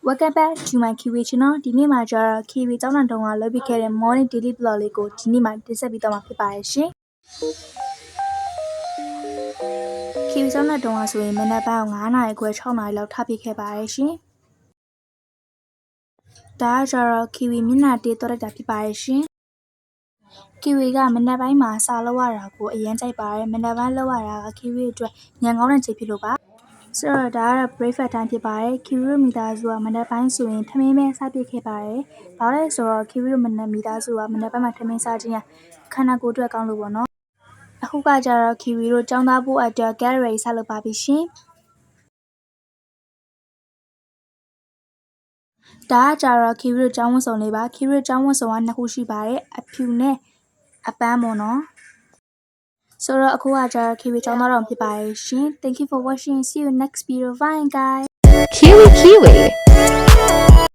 Welcome back to my Kiwi channel ဒီနေ့မှာကျတော့ Kiwi ကျောင်းတန်တုံးကလုပ်ပြခဲ့တဲ့ morning daily vlog လေးကိုဒီနေ့မှာတင်ဆက်ပေးတော့မှာဖြစ်ပါတယ်ရှင် Kiwi ကျောင်းတန်တုံးကဆိုရင်မနက်ပိုင်း9နာရီခွဲ6နာရီလောက်ထပြခဲ့ပါတယ်ရှင်ဒါကကျတော့ Kiwi မျက်နှာတေးတော့တာဖြစ်ပါတယ်ရှင် Kiwi ကမနက်ပိုင်းမှာစာလောက်ရတာကိုအရင်ကြိုက်ပါတယ်မနက်ပိုင်းလောက်ရတာက Kiwi အတွက်ညံကောင်းတဲ့ချိန်ဖြစ်လို့ပါဆိုတော့ဒါကတော့ breakfast time ဖြစ်ပါတယ် Kiwi တို့မိသားစုကမနက်ပိုင်းဆိုရင်ထမင်းပဲစားပြခဲ့ပါတယ်။ဘာလဲဆိုတော့ Kiwi တို့မိသားစုကမနက်ပိုင်းမှာထမင်းစားခြင်းခန္ဓာကိုယ်အတွက်ကောင်းလို့ပေါ့နော်။အခုကကျတော့ Kiwi တို့ကျောင်းသားဖို့အတွက် get ready ဆက်လုပ်ပါပြီရှင်။ဒါကကျတော့ Kiwi တို့ကျောင်းဝတ်စုံလေးပါ Kiwi တို့ကျောင်းဝတ်စုံက2ခုရှိပါတယ်အဖြူနဲ့အပန်းပေါ့နော်။ဆိုတော့အခုကကျတော့ Kiwi ကျောင်းသားတော်ဖြစ်ပါတယ်ရှင် Thank you for watching see you next video bye guys Kiwi Kiwi